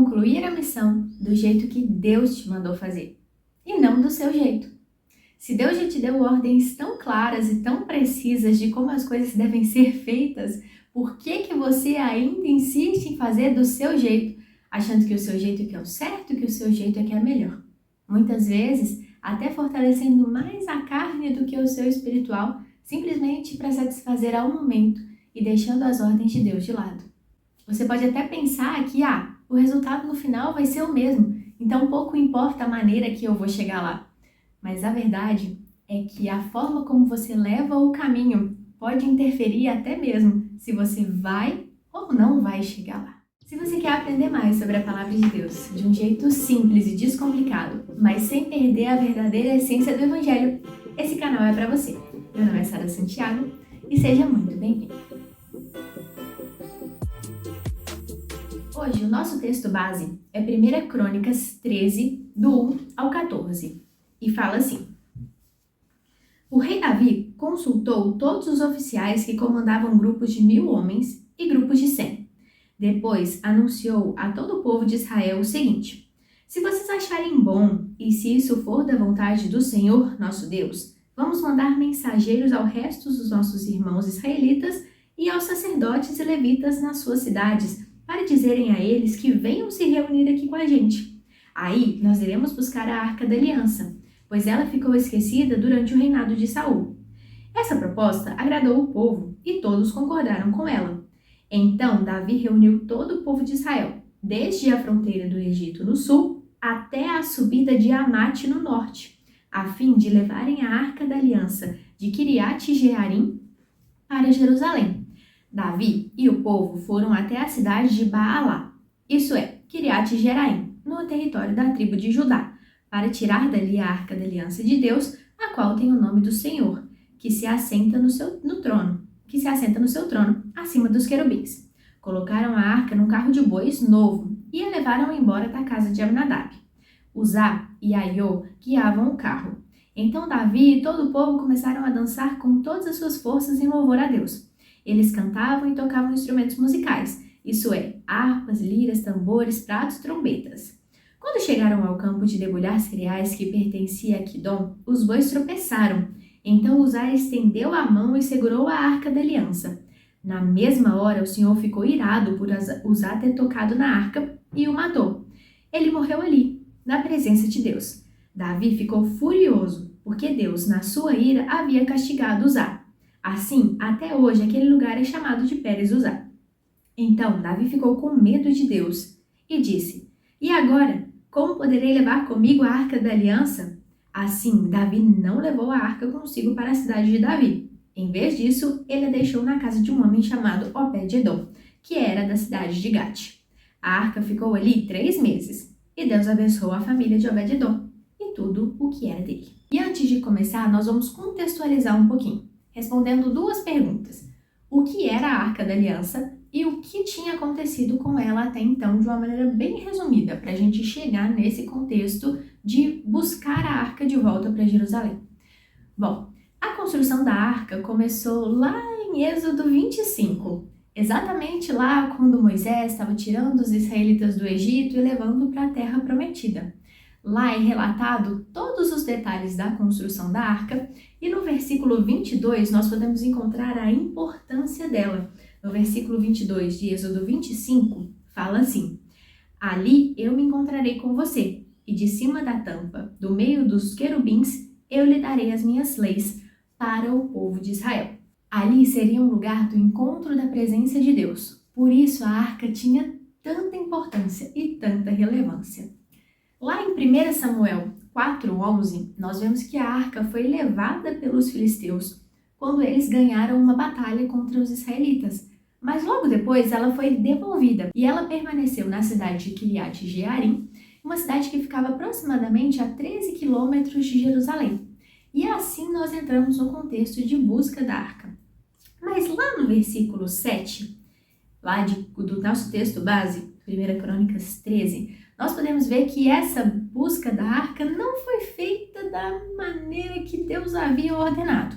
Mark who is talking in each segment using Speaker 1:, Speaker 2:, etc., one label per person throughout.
Speaker 1: concluir a missão do jeito que Deus te mandou fazer, e não do seu jeito. Se Deus já te deu ordens tão claras e tão precisas de como as coisas devem ser feitas, por que você ainda insiste em fazer do seu jeito, achando que o seu jeito é que é o certo, que o seu jeito é que é melhor? Muitas vezes, até fortalecendo mais a carne do que o seu espiritual, simplesmente para satisfazer ao momento e deixando as ordens de Deus de lado. Você pode até pensar que, o resultado no final vai ser o mesmo, então pouco importa a maneira que eu vou chegar lá. Mas a verdade é que a forma como você leva o caminho pode interferir até mesmo se você vai ou não vai chegar lá. Se você quer aprender mais sobre a Palavra de Deus de um jeito simples e descomplicado, mas sem perder a verdadeira essência do Evangelho, esse canal é para você. Meu nome é Sara Santiago e seja muito bem-vindo. Hoje o nosso texto base é 1 Crônicas 13, do 1 ao 14, e fala assim: O rei Davi consultou todos os oficiais que comandavam grupos de 1000 homens e grupos de 100. Depois anunciou a todo o povo de Israel o seguinte: Se vocês acharem bom e se isso for da vontade do Senhor, nosso Deus, vamos mandar mensageiros ao resto dos nossos irmãos israelitas e aos sacerdotes e levitas nas suas cidades, para dizerem a eles que venham se reunir aqui com a gente. Aí nós iremos buscar a Arca da Aliança, pois ela ficou esquecida durante o reinado de Saul. Essa proposta agradou o povo e todos concordaram com ela. Então Davi reuniu todo o povo de Israel, desde a fronteira do Egito no sul até a subida de Amate no norte, a fim de levarem a Arca da Aliança de Quiriate-Jearim para Jerusalém. Davi e o povo foram até a cidade de Baalá, isso é, Quiriate-Jearim, no território da tribo de Judá, para tirar dali a Arca da Aliança de Deus, a qual tem o nome do Senhor, que se assenta no seu trono, acima dos querubins. Colocaram a arca num carro de bois novo e a levaram embora da casa de Abinadab. Uzá e Aiô guiavam o carro. Então Davi e todo o povo começaram a dançar com todas as suas forças em louvor a Deus. Eles cantavam e tocavam instrumentos musicais, isso é, harpas, liras, tambores, pratos, trombetas. Quando chegaram ao campo de debulhar cereais que pertencia a Quidom, os bois tropeçaram. Então Uzá estendeu a mão e segurou a Arca da Aliança. Na mesma hora, o Senhor ficou irado por Uzá ter tocado na arca e o matou. Ele morreu ali, na presença de Deus. Davi ficou furioso, porque Deus, na sua ira, havia castigado Uzá. Assim, até hoje, aquele lugar é chamado de Pérez-Uzá. Então, Davi ficou com medo de Deus e disse: E agora, como poderei levar comigo a Arca da Aliança? Assim, Davi não levou a arca consigo para a cidade de Davi. Em vez disso, ele a deixou na casa de um homem chamado Obed-Edom, que era da cidade de Gate. A arca ficou ali 3 meses, e Deus abençoou a família de Obed-Edom e tudo o que era dele. E antes de começar, nós vamos contextualizar um pouquinho, respondendo 2 perguntas. O que era a Arca da Aliança e o que tinha acontecido com ela até então, de uma maneira bem resumida, para a gente chegar nesse contexto de buscar a arca de volta para Jerusalém. Bom, a construção da arca começou lá em Êxodo 25, exatamente lá quando Moisés estava tirando os israelitas do Egito e levando para a terra prometida. Lá é relatado todos os detalhes da construção da arca e no versículo 22 nós podemos encontrar a importância dela. No versículo 22 de Êxodo 25 fala assim: Ali eu me encontrarei com você, e de cima da tampa, do meio dos querubins, eu lhe darei as minhas leis para o povo de Israel. Ali seria um lugar do encontro da presença de Deus. Por isso a arca tinha tanta importância e tanta relevância. Lá em 1 Samuel 4:11, nós vemos que a arca foi levada pelos filisteus quando eles ganharam uma batalha contra os israelitas. Mas logo depois ela foi devolvida e ela permaneceu na cidade de Quiriate-Jearim, uma cidade que ficava aproximadamente a 13 quilômetros de Jerusalém. E assim nós entramos no contexto de busca da arca. Mas lá no versículo 7, do nosso texto base, 1 Crônicas 13, nós podemos ver que essa busca da arca não foi feita da maneira que Deus havia ordenado.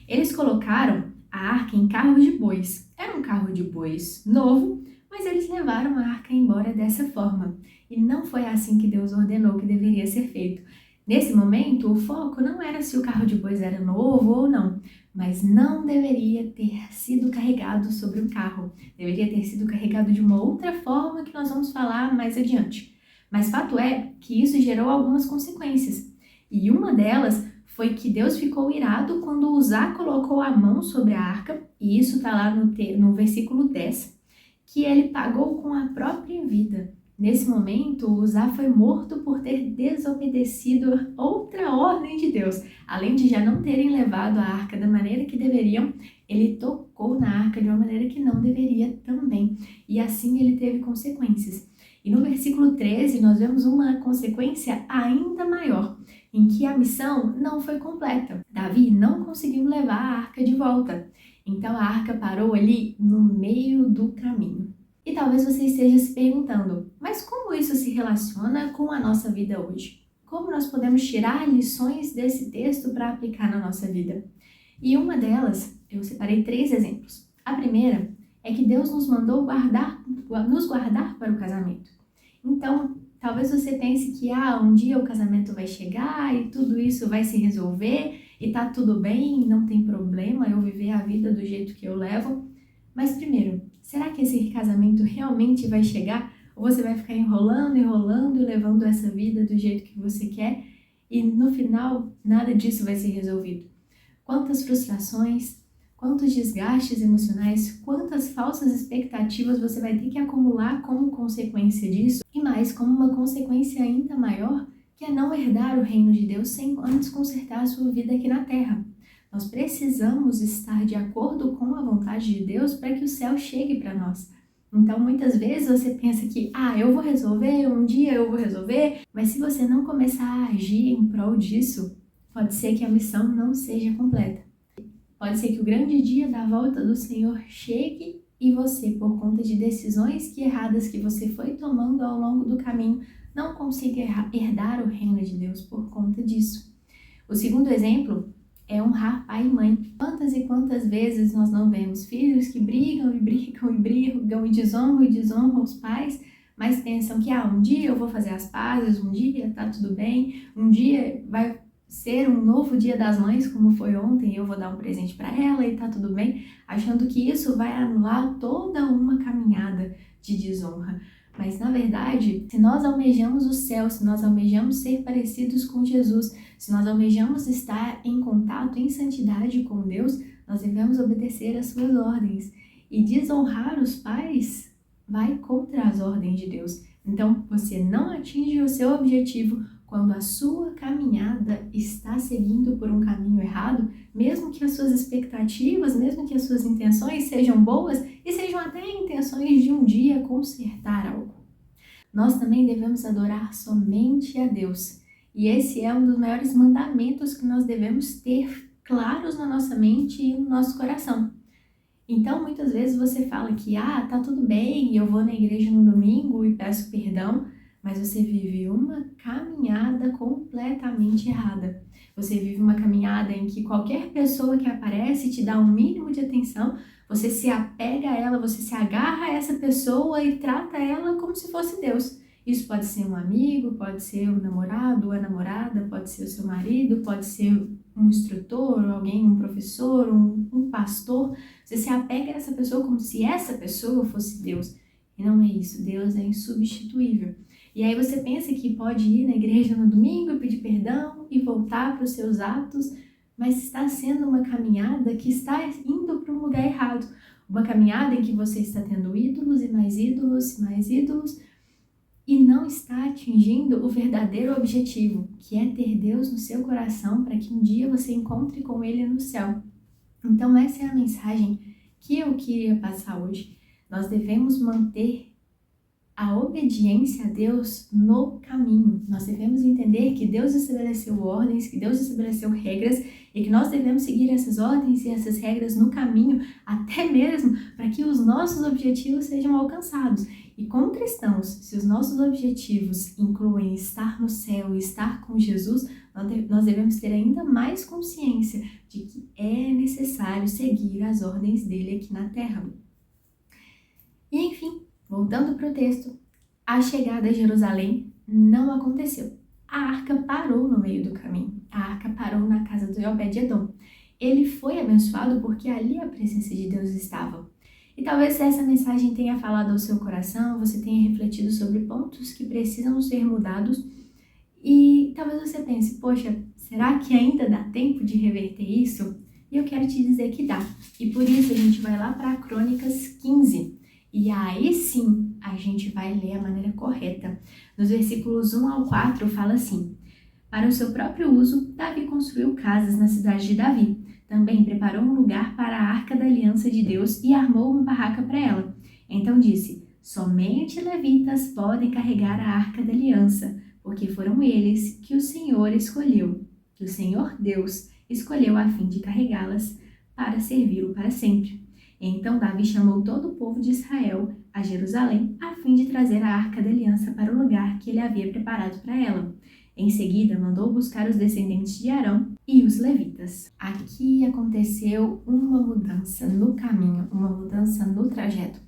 Speaker 1: Eles colocaram a arca em carro de bois. Era um carro de bois novo, Mas eles levaram a arca embora dessa forma. E não foi assim que Deus ordenou que deveria ser feito. Nesse momento, o foco não era se o carro de bois era novo ou não, mas não deveria ter sido carregado sobre o carro. Deveria ter sido carregado de uma outra forma que nós vamos falar mais adiante. Mas fato é que isso gerou algumas consequências. E uma delas foi que Deus ficou irado quando Uzá colocou a mão sobre a arca, e isso está lá no versículo 10, que ele pagou com a própria vida. Nesse momento, Uzá foi morto por ter desobedecido outra ordem de Deus. Além de já não terem levado a arca da maneira que deveriam, ele tocou na arca de uma maneira que não deveria também. E assim ele teve consequências. E no versículo 13, nós vemos uma consequência ainda maior, em que a missão não foi completa. Davi não conseguiu levar a arca de volta. Então a arca parou ali no meio do caminho. E talvez você esteja se perguntando, mas como isso se relaciona com a nossa vida hoje? Como nós podemos tirar lições desse texto para aplicar na nossa vida? E uma delas, eu separei 3 exemplos. A primeira é que Deus nos mandou nos guardar para o casamento. Então, talvez você pense que um dia o casamento vai chegar e tudo isso vai se resolver e tá tudo bem, não tem problema eu viver a vida do jeito que eu levo. Mas primeiro, será que esse casamento realmente vai chegar? Ou você vai ficar enrolando e levando essa vida do jeito que você quer e no final nada disso vai ser resolvido? Quantas frustrações, quantos desgastes emocionais, quantas falsas expectativas você vai ter que acumular como consequência disso? E mais, como uma consequência ainda maior, que é não herdar o reino de Deus sem antes consertar a sua vida aqui na terra. Nós precisamos estar de acordo com a vontade de Deus para que o céu chegue para nós. Então, muitas vezes você pensa que, eu vou resolver, um dia eu vou resolver, mas se você não começar a agir em prol disso, pode ser que a missão não seja completa. Pode ser que o grande dia da volta do Senhor chegue e você, por conta de decisões erradas que você foi tomando ao longo do caminho, não consiga herdar o reino de Deus por conta disso. O segundo exemplo é honrar pai e mãe. Quantas e quantas vezes nós não vemos filhos que brigam e desonram os pais, mas pensam que um dia eu vou fazer as pazes, um dia tá tudo bem, um dia vai ser um novo dia das mães, como foi ontem, eu vou dar um presente para ela e tá tudo bem, achando que isso vai anular toda uma caminhada de desonra. Mas, na verdade, se nós almejamos o céu, se nós almejamos ser parecidos com Jesus, se nós almejamos estar em contato, em santidade com Deus, nós devemos obedecer às suas ordens. E desonrar os pais vai contra as ordens de Deus. Então, você não atinge o seu objetivo quando a sua caminhada está seguindo por um caminho errado, mesmo que as suas expectativas, mesmo que as suas intenções sejam boas e sejam até intenções de um dia consertar algo. Nós também devemos adorar somente a Deus. E esse é um dos maiores mandamentos que nós devemos ter claros na nossa mente e no nosso coração. Então, muitas vezes você fala que, tá tudo bem, eu vou na igreja no domingo e peço perdão, mas você vive uma caminhada completamente errada. Você vive uma caminhada em que qualquer pessoa que aparece te dá um mínimo de atenção, você se apega a ela, você se agarra a essa pessoa e trata ela como se fosse Deus. Isso pode ser um amigo, pode ser um namorado ou a namorada, pode ser o seu marido, pode ser um instrutor, um professor, um pastor. Você se apega a essa pessoa como se essa pessoa fosse Deus. E não é isso, Deus é insubstituível. E aí você pensa que pode ir na igreja no domingo, pedir perdão e voltar para os seus atos, mas está sendo uma caminhada que está indo para um lugar errado. Uma caminhada em que você está tendo ídolos e mais ídolos e mais ídolos e não está atingindo o verdadeiro objetivo, que é ter Deus no seu coração para que um dia você encontre com Ele no céu. Então essa é a mensagem que eu queria passar hoje. Nós devemos manter a obediência a Deus no caminho. Nós devemos entender que Deus estabeleceu ordens, que Deus estabeleceu regras e que nós devemos seguir essas ordens e essas regras no caminho, até mesmo para que os nossos objetivos sejam alcançados. E como cristãos, se os nossos objetivos incluem estar no céu e estar com Jesus, nós devemos ter ainda mais consciência de que é necessário seguir as ordens dele aqui na terra. E enfim, Voltando para o texto, a chegada a Jerusalém não aconteceu. A arca parou no meio do caminho. A arca parou na casa de Obed-edom. Ele foi abençoado porque ali a presença de Deus estava. E talvez essa mensagem tenha falado ao seu coração, você tenha refletido sobre pontos que precisam ser mudados e talvez você pense, poxa, será que ainda dá tempo de reverter isso? E eu quero te dizer que dá. E por isso a gente vai lá para Crônicas 15. E aí sim, a gente vai ler a maneira correta. Nos versículos 1 ao 4 fala assim: para o seu próprio uso, Davi construiu casas na cidade de Davi. Também preparou um lugar para a arca da aliança de Deus e armou uma barraca para ela. Então disse: somente levitas podem carregar a arca da aliança, porque foram eles que o Senhor escolheu, que o Senhor Deus escolheu a fim de carregá-las para servi-lo para sempre. Então Davi chamou todo o povo de Israel a Jerusalém, a fim de trazer a arca da aliança para o lugar que ele havia preparado para ela. Em seguida, mandou buscar os descendentes de Arão e os levitas. Aqui aconteceu uma mudança no caminho, uma mudança no trajeto.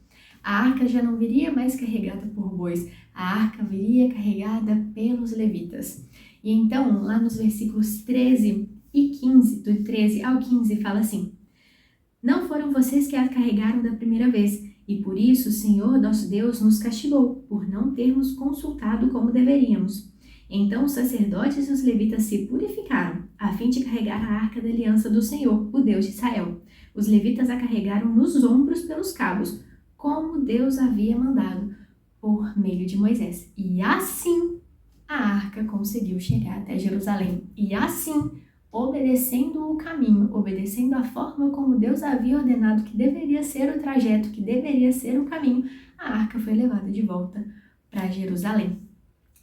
Speaker 1: A arca já não viria mais carregada por bois, a arca viria carregada pelos levitas. E então, lá nos versículos 13 e 15, do 13 ao 15, fala assim: não foram vocês que a carregaram da primeira vez, e por isso o Senhor nosso Deus nos castigou, por não termos consultado como deveríamos. Então os sacerdotes e os levitas se purificaram, a fim de carregar a arca da aliança do Senhor, o Deus de Israel. Os levitas a carregaram nos ombros pelos cabos, como Deus havia mandado, por meio de Moisés. E assim a arca conseguiu chegar até Jerusalém. E assim, obedecendo o caminho, obedecendo a forma como Deus havia ordenado que deveria ser o trajeto, que deveria ser o caminho, a arca foi levada de volta para Jerusalém.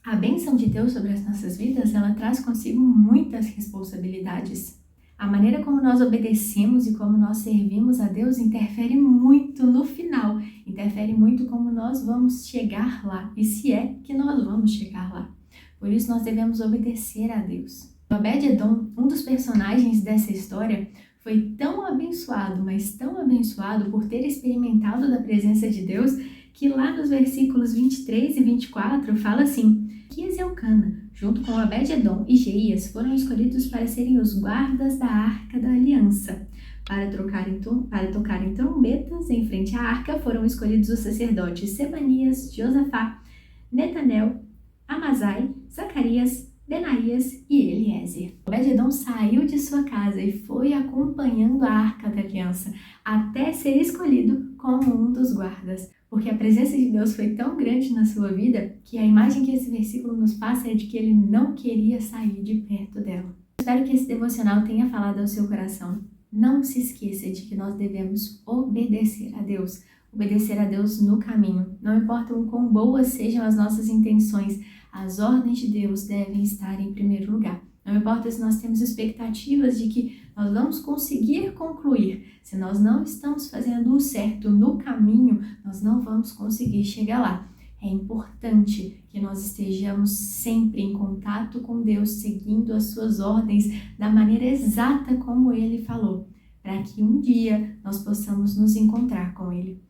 Speaker 1: A bênção de Deus sobre as nossas vidas, ela traz consigo muitas responsabilidades. A maneira como nós obedecemos e como nós servimos a Deus interfere muito no final, interfere muito como nós vamos chegar lá, e se é que nós vamos chegar lá. Por isso nós devemos obedecer a Deus. Obed-edom, um dos personagens dessa história, foi tão abençoado, mas tão abençoado por ter experimentado da presença de Deus, que lá nos versículos 23 e 24 fala assim: Quias e Elcana, junto com Obed-edom e Jeías, foram escolhidos para serem os guardas da arca da aliança. Para tocarem trombetas em frente à arca, foram escolhidos os sacerdotes Sebanias, Josafá, Netanel, Amazai, Zacarias, Benaías e Eliezer. Obed-edom saiu de sua casa e foi acompanhando a arca da aliança até ser escolhido como um dos guardas, porque a presença de Deus foi tão grande na sua vida que a imagem que esse versículo nos passa é de que ele não queria sair de perto dela. Espero que esse devocional tenha falado ao seu coração. Não se esqueça de que nós devemos obedecer a Deus no caminho. Não importa o quão boas sejam as nossas intenções, as ordens de Deus devem estar em primeiro lugar. Não importa se nós temos expectativas de que nós vamos conseguir concluir. Se nós não estamos fazendo o certo no caminho, nós não vamos conseguir chegar lá. É importante que nós estejamos sempre em contato com Deus, seguindo as suas ordens da maneira exata como Ele falou, para que um dia nós possamos nos encontrar com Ele.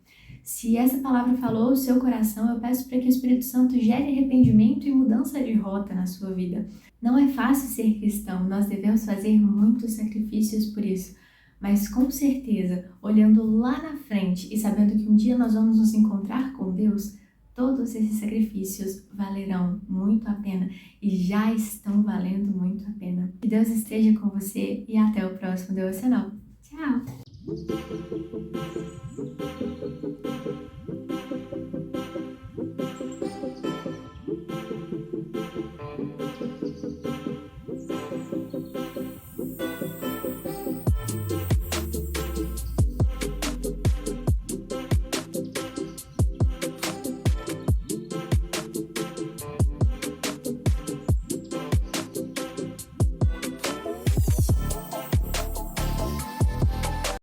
Speaker 1: Se essa palavra falou ao seu coração, eu peço para que o Espírito Santo gere arrependimento e mudança de rota na sua vida. Não é fácil ser cristão, nós devemos fazer muitos sacrifícios por isso. Mas com certeza, olhando lá na frente e sabendo que um dia nós vamos nos encontrar com Deus, todos esses sacrifícios valerão muito a pena e já estão valendo muito a pena. Que Deus esteja com você e até o próximo devocional. Tchau!